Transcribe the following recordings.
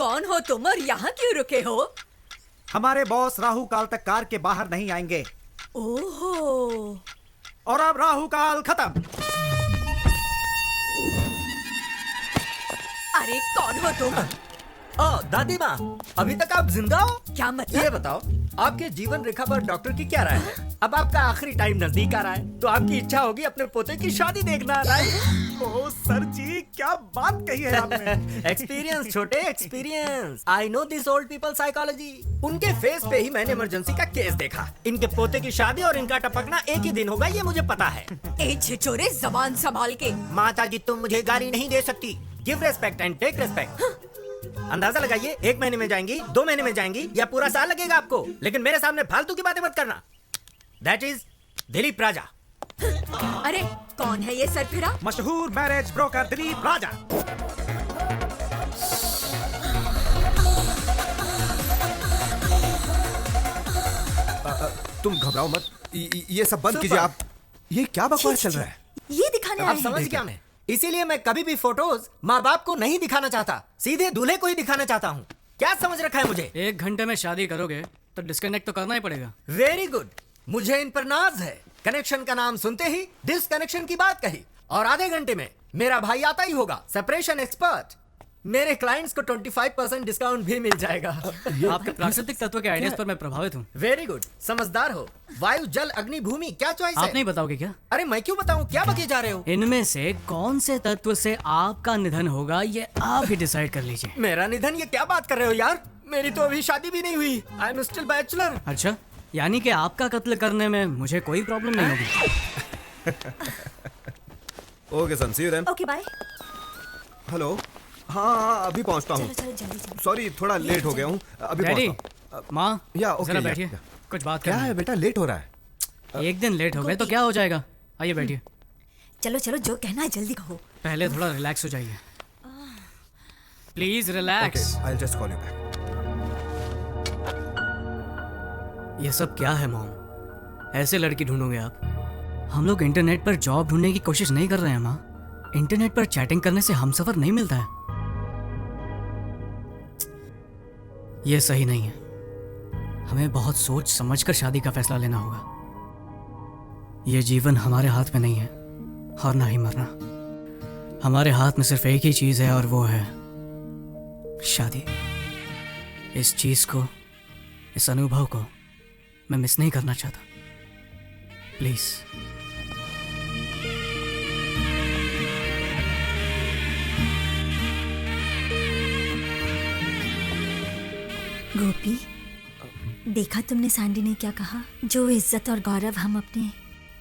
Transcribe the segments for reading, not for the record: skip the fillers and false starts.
कौन हो तुम और यहाँ क्यों रुके हो? हमारे बॉस राहु काल तक कार के बाहर नहीं आएंगे। ओहो। और अब राहु काल खत्म। अरे कौन हो तुम? दादी माँ, अभी तक आप जिंदा हो? क्या मतलब? ये बताओ, आपके जीवन रेखा पर डॉक्टर की क्या राय है? अब आपका आखिरी टाइम नजदीक आ रहा है, तो आपकी इच्छा होगी अपने पोते की शादी देखना, राइट? ओ सर जी, क्या बात कही है आपने। एक्सपीरियंस छोटे, experience. I know this old people psychology. उनके फेस पे ही मैंने इमरजेंसी का केस देखा। इनके पोते की शादी और इनका टपकना एक ही दिन होगा, ये मुझे पता है। ए छिछोरे, जबान संभाल के। माता जी, तुम मुझे गाली नहीं दे सकती। Give respect and take respect. अंदाजा लगाइए, 1 महीने में जाएंगी, 2 महीने में जाएंगी या पूरा साल लगेगा आपको, लेकिन मेरे सामने फालतू की बातें मत करना। दैट इज दिलीप राजा। अरे कौन है ये सरफिरा? मशहूर मैरिज ब्रोकर दिलीप राजा। तुम घबराओ मत, ये सब बंद कीजिए आप। ये क्या बकवास चल रहा है? ये दिखाने आए आप हैं। समझ गया मैं। इसीलिए मैं कभी भी फोटोज माँ बाप को नहीं दिखाना चाहता, सीधे दूल्हे को ही दिखाना चाहता हूँ। क्या समझ रखा है मुझे? 1 घंटे में शादी करोगे तो डिस्कनेक्ट तो करना ही पड़ेगा। वेरी गुड, मुझे इन पर नाज है। कनेक्शन का नाम सुनते ही डिसकनेक्शन की बात कही, और आधे घंटे में मेरा भाई आता ही होगा, सेपरेशन एक्सपर्ट। मेरे क्लाइंट्स को 25% डिस्काउंट भी मिल जाएगा। आपके प्राकृतिक तत्व के आइडियाज पर मैं प्रभावित हूँ। वेरी गुड, समझदार हो। वायु, जल, अग्नि, भूमि, क्या चॉइस है? आप नहीं बताओगे क्या? अरे मैं क्यों बताऊं, क्या बके जा रहे हो? इनमें से कौन से तत्व से आपका निधन होगा ये आप ही डिसाइड कर लीजिए। मेरा निधन? ये क्या बात कर रहे हो यार, मेरी तो अभी शादी भी नहीं हुई। I am still bachelor. अच्छा, यानी कि आपका कत्ल करने में मुझे कोई प्रॉब्लम नहीं होगी। Okay son, see you then. Okay bye. Hello. हाँ, अभी पहुंचता हूँ। चलो जल्दी जल्दी। सॉरी, थोड़ा लेट हो गया हूँ, अभी डैडी, पहुंचता हूँ। माँ, या ओके, जरा या, बैठिए, या। कुछ बात क्या करनी है बेटा, लेट हो रहा है? है। एक दिन लेट हो गए तो क्या हो जाएगा? आइए बैठिए। चलो चलो, जो कहना है जल्दी कहो। पहले थोड़ा रिलैक्स हो जाइए, please relax. I will just call you back. ये सब क्या है मॉम? ऐसे लड़की ढूंढोगे आप? हम लोग इंटरनेट पर जॉब ढूंढने की कोशिश नहीं कर रहे हैं माँ। इंटरनेट पर चैटिंग करने से हमसफर नहीं मिलता है। ये सही नहीं है। हमें बहुत सोच समझकर शादी का फैसला लेना होगा। ये जीवन हमारे हाथ में नहीं है, और ना ही मरना। हमारे हाथ में सिर्फ एक ही चीज है, और वो है शादी। इस चीज को, इस अनुभव को मैं मिस नहीं करना चाहता। प्लीज। गोपी, देखा तुमने सैंडी ने क्या कहा? जो इज्जत और गौरव हम अपने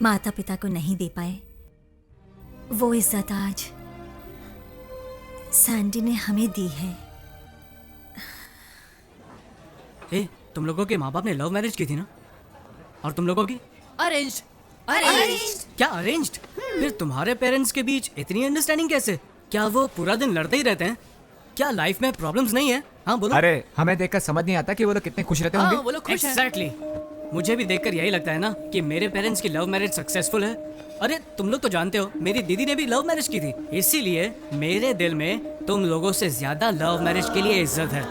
माता पिता को नहीं दे पाए, वो इज्जत आज सैंडी ने हमें दी है। ए, तुम लोगों के माँ बाप ने लव मैरिज की थी ना? और तुम लोगों की? अरेंज्ड। क्या अरेंज्ड? फिर तुम्हारे पेरेंट्स के बीच इतनी अंडरस्टैंडिंग कैसे? क्या वो पूरा दिन लड़ते ही रहते हैं? क्या लाइफ में प्रॉब्लम्स नहीं है? हाँ बोलो। अरे हमें देखकर समझ नहीं आता कि वो लोग कितने खुश रहते होंगे। वो लोग खुश हैं। Exactly. मुझे भी देखकर यही लगता है ना कि मेरे पेरेंट्स की लव मैरिज सक्सेसफुल है। अरे तुम लोग तो जानते हो मेरी दीदी ने भी लव मैरिज की थी, इसीलिए मेरे दिल में तुम लोगों से ज्यादा लव मैरिज के लिए इज्जत है।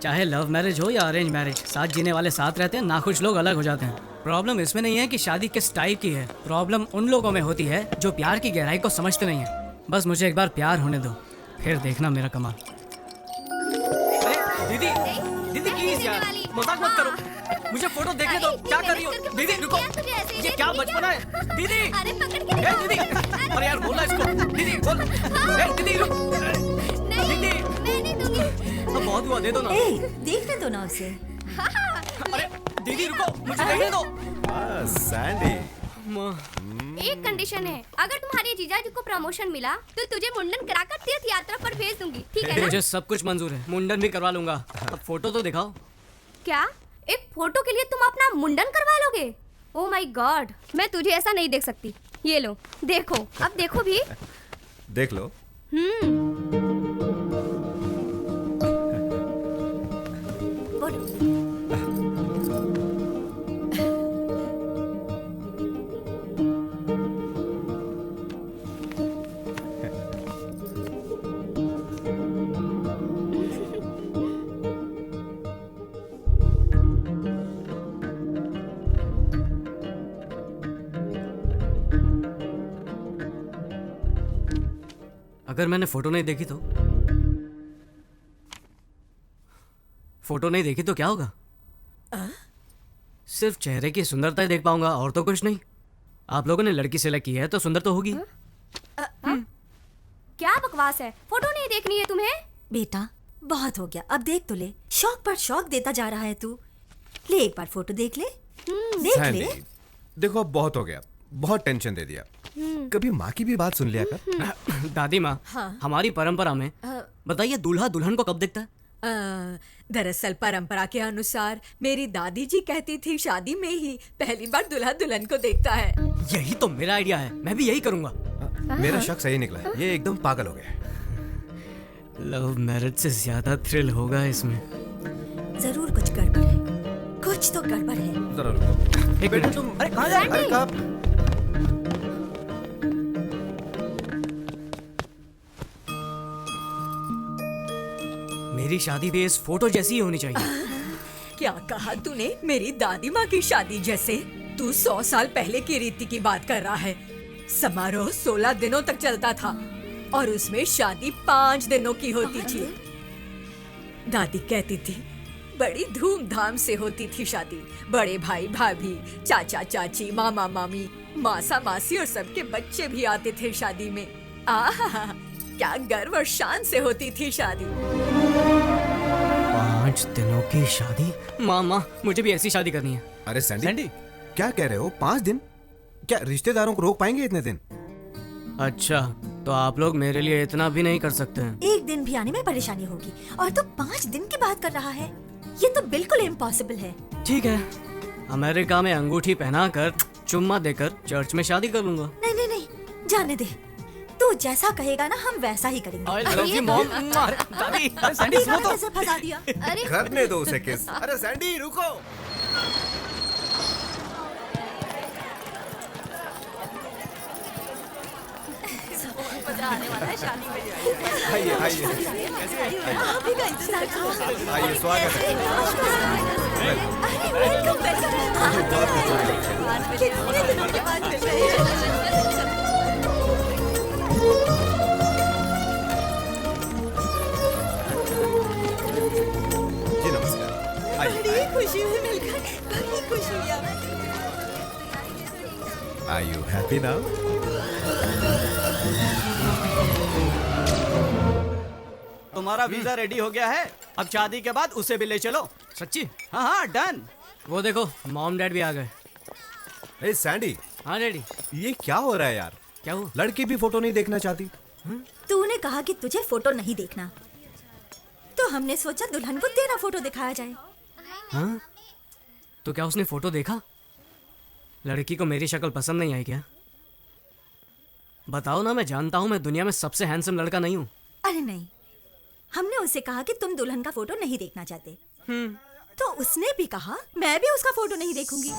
चाहे लव मैरिज हो या अरेंज मैरिज, साथ जीने वाले साथ रहते हैं, नाखुश लोग अलग हो जाते हैं। प्रॉब्लम इसमें नहीं है कि शादी किस टाइप की है, प्रॉब्लम उन लोगों में होती है जो प्यार की गहराई को समझते नहीं है। बस मुझे एक बार प्यार होने दो, फिर देखना मेरा कमाल। दीदी, दीदी प्लीज यार, मजाक मत करो, मुझे फोटो देखने दो। क्या कर रही हो? दीदी रुको, ये क्या बचपना है? दीदी, अरे पकड़ के दीदी, अरे यार बोलना इसको। दीदी बोल, दीदी रुक, दीदी, मैं नहीं दूंगी। अब बहुत हुआ, दे दो ना। देखने दो ना उसे। अरे दीदी रुको, मुझे देखने दो। सैंडी, एक कंडीशन है, अगर तुम्हारे जीजाजी को प्रमोशन मिला तो तुझे मुंडन कराकर तीर्थ यात्रा पर भेज दूंगी, ठीक है ना? मुझे सब कुछ मंजूर है, मुंडन भी करवा लूंगा। अब फोटो तो दिखाओ। क्या एक फोटो के लिए तुम अपना मुंडन करवा लोगे? ओह माय गॉड, मैं तुझे ऐसा नहीं देख सकती। ये लो देखो, अब देखो भी। देख लो। अगर मैंने फोटो नहीं देखी तो? फोटो नहीं देखी तो क्या होगा? सिर्फ चेहरे की सुंदरता ही देख पाऊंगा और तो कुछ नहीं। आप लोगों ने लड़की सिलेक्ट की है तो सुंदर तो होगी। क्या बकवास है, फोटो नहीं देखनी है तुम्हें? बेटा बहुत हो गया, अब देख तो ले। शौक पर शौक देता जा रहा है तू। ले एक बार फोटो देख ले, देख सैंडी, ले। देखो अब बहुत हो गया, बहुत टेंशन दे दिया। कभी माँ की भी बात सुन लिया कर। दादी माँ, हमारी परंपरा में बताइए दूल्हा दुल्हन को कब देखता है? दरअसल परंपरा के अनुसार मेरी दादी जी कहती थी शादी में ही पहली बार दूल्हा दुल्हन को देखता है। यही तो मेरा आइडिया है, मैं भी यही करूंगा। मेरा शक सही निकला है, ये एकदम पागल हो गया। लव मैरिज से ज्यादा थ्रिल होगा इसमें। जरूर कुछ गड़बड़ है, कुछ तो गड़बड़ है। जरा रुको। एक बेटा मिनट। तुम अरे कहाँ जा रहे? अरे कहाँ? मेरी शादी भी इस फोटो जैसी ही होनी चाहिए। क्या कहा तूने? मेरी दादी माँ की शादी जैसे? तू 100 साल पहले की रीति की बात कर रहा है। समारोह 16 दिनों तक चलता था और उसमें शादी 5 दिनों की होती थी। दादी कहती थी बड़ी धूमधाम से होती थी शादी। बड़े भाई भाभी, चाचा चाची, मामा मामी, मासा मासी और सबके बच्चे भी आते थे शादी में। आहा, क्या गर्व और शान से होती थी शादी। 5 दिनों की शादी? माँ मुझे भी ऐसी शादी करनी है। अरे सैंडी, क्या कह रहे हो? 5 दिन? क्या रिश्तेदारों को रोक पाएंगे इतने दिन? अच्छा, तो आप लोग मेरे लिए इतना भी नहीं कर सकते हैं? एक दिन भी आने में परेशानी होगी और तू 5 दिन की बात कर रहा है। ये तो बिल्कुल इम्पॉसिबल है। ठीक है, अमेरिका में अंगूठी पहनाकर चुम्मा देकर चर्च में शादी कर लूंगा। नहीं नहीं नहीं, जाने दे। तू जैसा कहेगा ना हम वैसा ही करेंगे। I love you, mom. दादी, अरे सैंडी सुनो तो। कैसे फंसा दिया? अरे करने दो उसे किस। अरे सैंडी रुको। आइए आइए आप ही का इंतजार करो। आइए, स्वागत है। Welcome welcome. कितने दिनों के बाद मिल रहे हैं। जी नमस्कार। आइए बड़ी खुशी हुई मिलकर, बड़ी खुशी हुई। Are you happy now? तुम्हारा वीजा रेडी हो गया है, अब शादी के बाद उसे भी ले चलो। सच्ची? हाँ हाँ डन। वो देखो, मॉम डैड भी आ गए। ए सैंडी, हाँ डैडी। ये क्या हो रहा है यार? क्या हुआ? लड़की भी फोटो नहीं देखना चाहती? तूने कहा कि तुझे फोटो नहीं देखना, तो हमने सोचा दुल्हन को तेरा फोटो दिखाया जाए। हाँ? तो क्या उसने फोटो देखा? लड़की को मेरी शक्ल पसंद नहीं आई क्या? बताओ ना, मैं जानता हूँ मैं दुनिया में सबसे हैंडसम लड़का नहीं हूँ। अरे नहीं, हमने उसे कहा कि तुम दुल्हन का फोटो नहीं देखना चाहते, तो उसने भी कहा मैं भी उसका फोटो नहीं देखूंगी।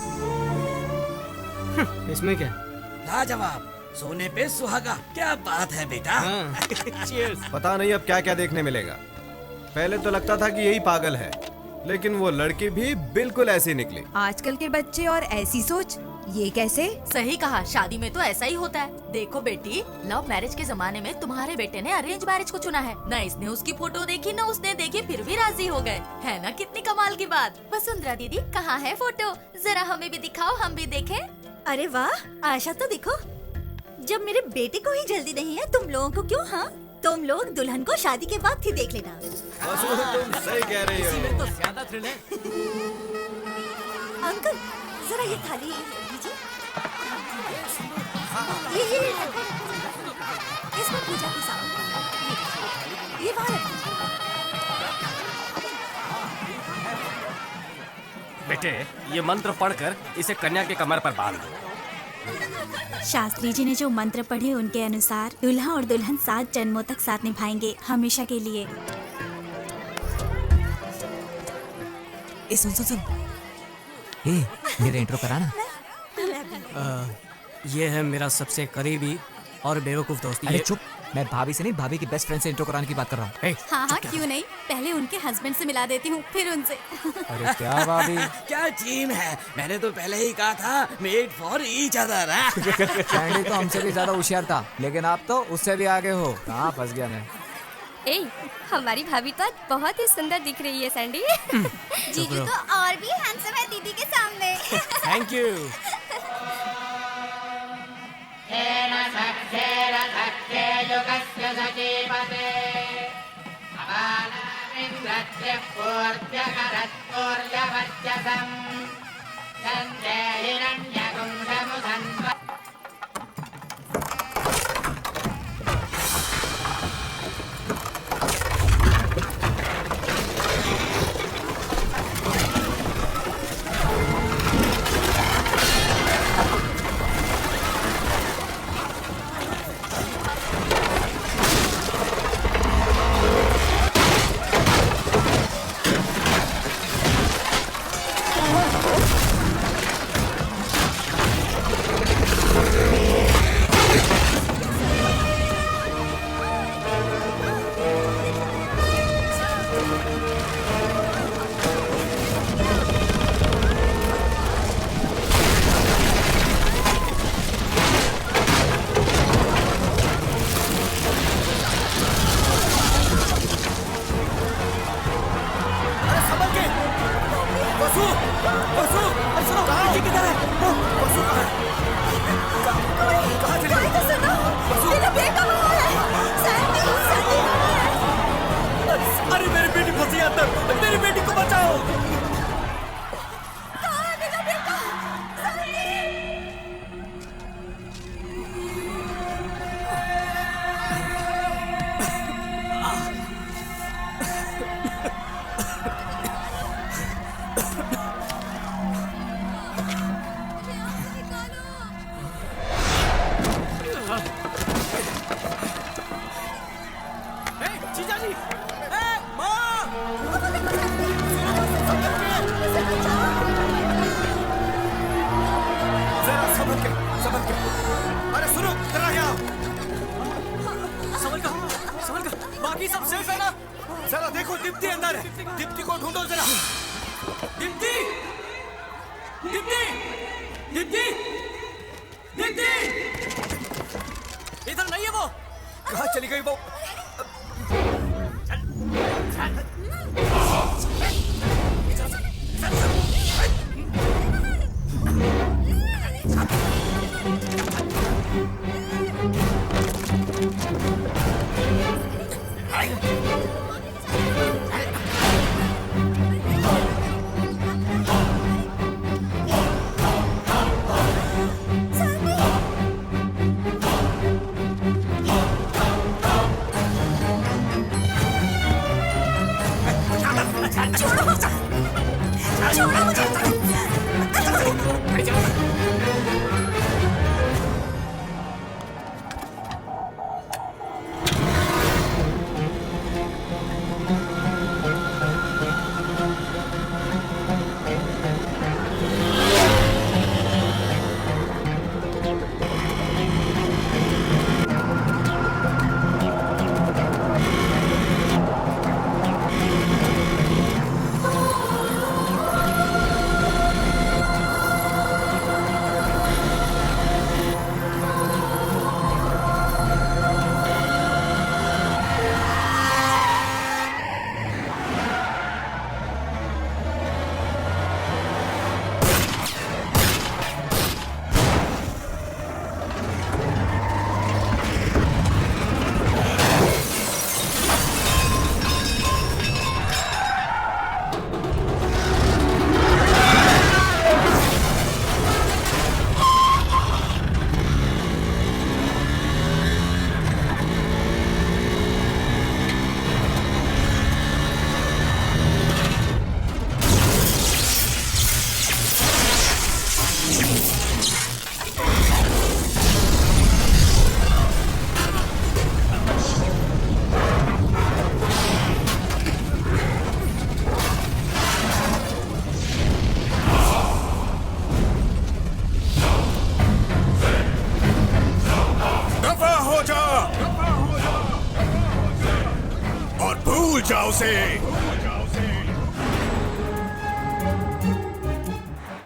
इसमें क्या? लाजवाब, सोने पे सुहागा, क्या बात है बेटा। Cheers। पता नहीं अब क्या क्या देखने मिलेगा। पहले तो लगता था कि यही पागल है, लेकिन वो लड़की भी बिल्कुल ऐसी निकली। आजकल के बच्चे और ऐसी सोच, ये कैसे? सही कहा, शादी में तो ऐसा ही होता है। देखो बेटी, लव मैरिज के जमाने में तुम्हारे बेटे ने अरेंज मैरिज को चुना है। न इसने उसकी फोटो देखी न उसने देखी, फिर भी राजी हो गए। है ना कितनी कमाल की बात। वसुंधरा दीदी कहाँ है फोटो? जरा हमें भी दिखाओ, हम भी देखें। अरे वाह, आशा तो देखो, जब मेरे बेटे को ही जल्दी नहीं है तुम लोगों को क्यों? हाँ, तुम लोग दुल्हन को शादी के बाद ही देख लेना। तुम सही कह रही हो। तो ज्यादा थ्रिल है। अंकल जरा ये थाली लीजिए। ये रखो। इसमें पूजा की सामग्री, ये वहाँ रखिए। बेटे, ये मंत्र पढ़कर इसे कन्या के कमर पर बांध दो। शास्त्री जी ने जो मंत्र पढ़े उनके अनुसार दूल्हा और दुल्हन 7 जन्मों तक साथ निभाएंगे, हमेशा के लिए। सुन सुन सुन, मेरा इंट्रो कराना। ये है मेरा सबसे करीबी और बेवकूफ दोस्ती। अरे चुप, मैं भाभी से नहीं, भाभी की बेस्ट फ्रेंड से इंट्रो कराने की बात कर रहा हूँ। हाँ हाँ, क्यों नहीं, पहले उनके हस्बैंड से मिला देती हूँ, फिर उनसे। अरे क्या भाभी, क्या टीम है, मैंने तो पहले ही कहा था, made for each other. Sandy तो हमसे भी ज्यादा होशियार था, लेकिन आप तो उससे भी आगे हो। कहाँ फंस गया मैं। ए, हमारी भाभी तो आज बहुत ही सुंदर दिख रही है सैंडी। जीजू तो और भी हैंडसम है दीदी के सामने। Thank you. अरे मेरी बेटी फंसी है अंदर, मेरी बेटी को बचाओ। बाकी सब सेफ है ना? जरा देखो, दीप्ति अंदर है, दीप्ति को ढूंढो जरा। दीप्ति, दीप्ति, दीप्ति, दीप्ति, इधर नहीं है वो। कहाँ चली गई वो? भूल जाओ उसे।